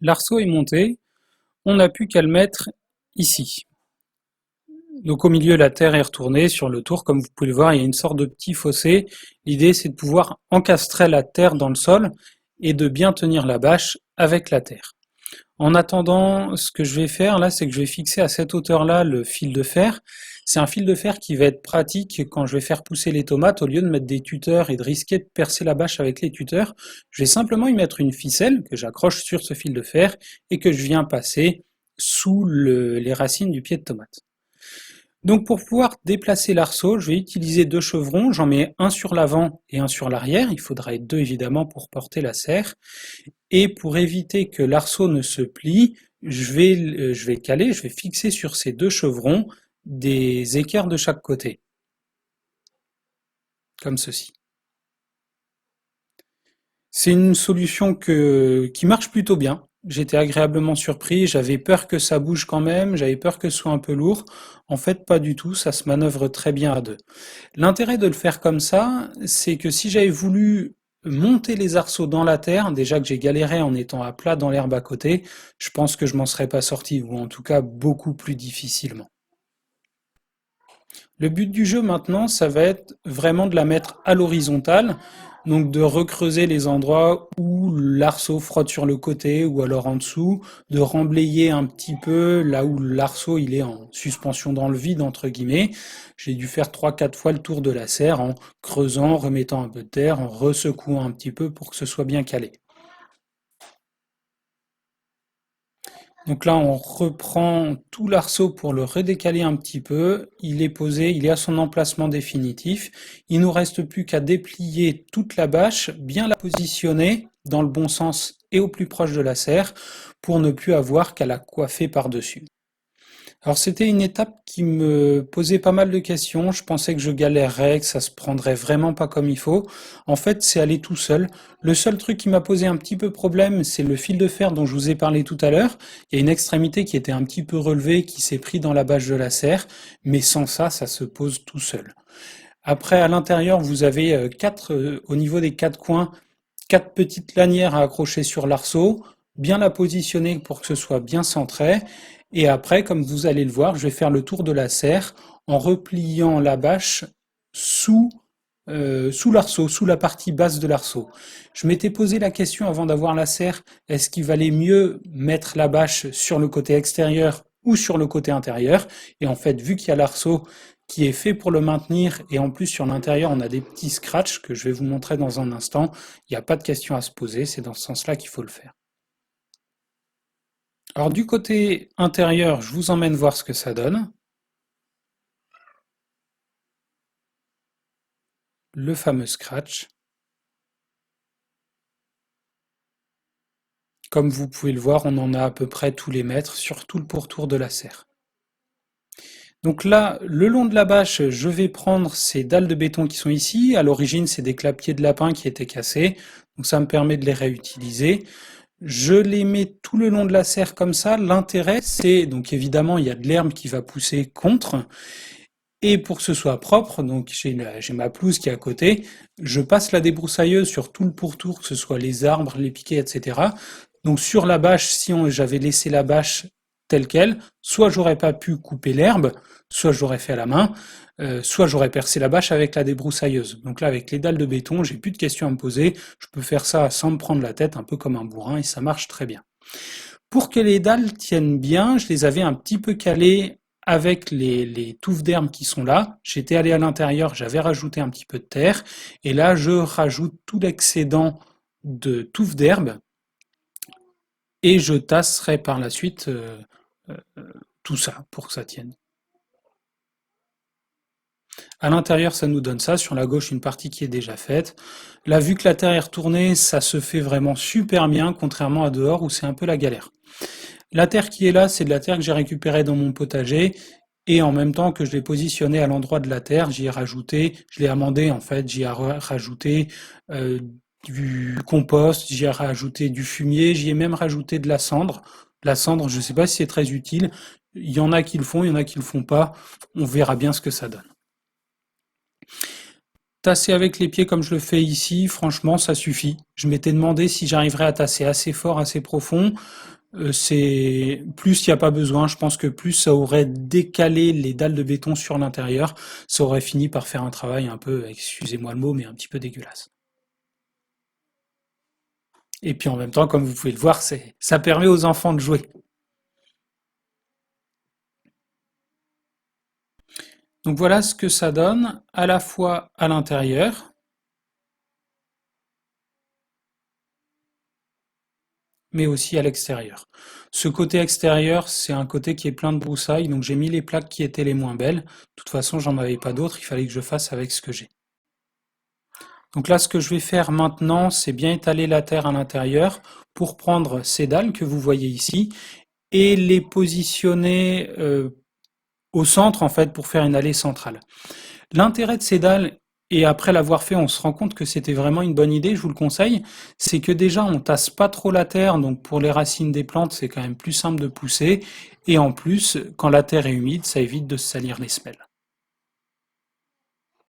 L'arceau est monté, on n'a plus qu'à le mettre ici. Donc au milieu, la terre est retournée. Sur le tour, comme vous pouvez le voir, il y a une sorte de petit fossé. L'idée, c'est de pouvoir encastrer la terre dans le sol et de bien tenir la bâche avec la terre. En attendant, ce que je vais faire là, c'est que je vais fixer à cette hauteur-là le fil de fer. C'est un fil de fer qui va être pratique quand je vais faire pousser les tomates. Au lieu de mettre des tuteurs et de risquer de percer la bâche avec les tuteurs, je vais simplement y mettre une ficelle que j'accroche sur ce fil de fer et que je viens passer sous les racines du pied de tomate. Donc pour pouvoir déplacer l'arceau, je vais utiliser deux chevrons, j'en mets un sur l'avant et un sur l'arrière, il faudra être deux évidemment pour porter la serre, et pour éviter que l'arceau ne se plie, je vais fixer sur ces deux chevrons des équerres de chaque côté, comme ceci. C'est une solution qui marche plutôt bien. J'étais agréablement surpris, j'avais peur que ça bouge quand même, j'avais peur que ce soit un peu lourd. En fait, pas du tout, ça se manœuvre très bien à deux. L'intérêt de le faire comme ça, c'est que si j'avais voulu monter les arceaux dans la terre, déjà que j'ai galéré en étant à plat dans l'herbe à côté, je pense que je m'en serais pas sorti, ou en tout cas beaucoup plus difficilement. Le but du jeu maintenant, ça va être vraiment de la mettre à l'horizontale, donc de recreuser les endroits où l'arceau frotte sur le côté ou alors en dessous, de remblayer un petit peu là où l'arceau il est en suspension dans le vide entre guillemets. J'ai dû faire 3-4 fois le tour de la serre en creusant, remettant un peu de terre, en ressecouant un petit peu pour que ce soit bien calé. Donc là, on reprend tout l'arceau pour le redécaler un petit peu. Il est posé, il est à son emplacement définitif. Il nous reste plus qu'à déplier toute la bâche, bien la positionner dans le bon sens et au plus proche de la serre pour ne plus avoir qu'à la coiffer par-dessus. Alors c'était une étape qui me posait pas mal de questions. Je pensais que je galérerais, que ça se prendrait vraiment pas comme il faut. En fait, c'est allé tout seul. Le seul truc qui m'a posé un petit peu problème, c'est le fil de fer dont je vous ai parlé tout à l'heure. Il y a une extrémité qui était un petit peu relevée, qui s'est pris dans la bâche de la serre, mais sans ça, ça se pose tout seul. Après, à l'intérieur, vous avez au niveau des quatre coins, quatre petites lanières à accrocher sur l'arceau, bien la positionner pour que ce soit bien centré. Et après, comme vous allez le voir, je vais faire le tour de la serre en repliant la bâche sous, sous l'arceau, sous la partie basse de l'arceau. Je m'étais posé la question avant d'avoir la serre, est-ce qu'il valait mieux mettre la bâche sur le côté extérieur ou sur le côté intérieur? Et en fait, vu qu'il y a l'arceau qui est fait pour le maintenir, et en plus sur l'intérieur on a des petits scratchs que je vais vous montrer dans un instant, il n'y a pas de question à se poser, c'est dans ce sens-là qu'il faut le faire. Alors du côté intérieur, je vous emmène voir ce que ça donne. Le fameux scratch. Comme vous pouvez le voir, on en a à peu près tous les mètres sur tout le pourtour de la serre. Donc là, le long de la bâche, je vais prendre ces dalles de béton qui sont ici. À l'origine, c'est des clapiers de lapin qui étaient cassés. Donc ça me permet de les réutiliser. Je les mets tout le long de la serre comme ça. L'intérêt, c'est, donc évidemment, il y a de l'herbe qui va pousser contre. Et pour que ce soit propre, donc j'ai ma pelouse qui est à côté, je passe la débroussailleuse sur tout le pourtour, que ce soit les arbres, les piquets, etc. Donc sur la bâche, si j'avais laissé la bâche telle quelle, soit j'aurais pas pu couper l'herbe, soit j'aurais fait à la main, soit j'aurais percé la bâche avec la débroussailleuse. Donc là, avec les dalles de béton, j'ai plus de questions à me poser, je peux faire ça sans me prendre la tête, un peu comme un bourrin, et ça marche très bien. Pour que les dalles tiennent bien, je les avais un petit peu calées avec les touffes d'herbe qui sont là. J'étais allé à l'intérieur, j'avais rajouté un petit peu de terre, et là je rajoute tout l'excédent de touffes d'herbe et je tasserai par la suite euh, tout ça pour que ça tienne. À l'intérieur, ça nous donne ça. Sur la gauche, une partie qui est déjà faite. Là, vu que la terre est retournée, ça se fait vraiment super bien, contrairement à dehors où c'est un peu la galère. La terre qui est là, c'est de la terre que j'ai récupérée dans mon potager. Et en même temps que je l'ai positionnée à l'endroit de la terre, j'y ai rajouté, je l'ai amendé en fait, j'y ai rajouté euh, du compost, j'y ai rajouté du fumier, j'y ai même rajouté de la cendre. La cendre, je ne sais pas si c'est très utile. Il y en a qui le font, il y en a qui le font pas. On verra bien ce que ça donne. Tasser avec les pieds comme je le fais ici, franchement, ça suffit. Je m'étais demandé si j'arriverais à tasser assez fort, assez profond. C'est plus il n'y a pas besoin, je pense que plus ça aurait décalé les dalles de béton sur l'intérieur, ça aurait fini par faire un travail un peu, excusez-moi le mot, mais un petit peu dégueulasse. Et puis en même temps, comme vous pouvez le voir, ça permet aux enfants de jouer. Donc voilà ce que ça donne à la fois à l'intérieur, mais aussi à l'extérieur. Ce côté extérieur, c'est un côté qui est plein de broussailles, donc j'ai mis les plaques qui étaient les moins belles. De toute façon, j'en avais pas d'autres, il fallait que je fasse avec ce que j'ai. Donc là, ce que je vais faire maintenant, c'est bien étaler la terre à l'intérieur pour prendre ces dalles que vous voyez ici et les positionner au centre, en fait, pour faire une allée centrale. L'intérêt de ces dalles, et après l'avoir fait, on se rend compte que c'était vraiment une bonne idée, je vous le conseille, c'est que déjà, on tasse pas trop la terre, donc pour les racines des plantes, c'est quand même plus simple de pousser, et en plus, quand la terre est humide, ça évite de se salir les semelles.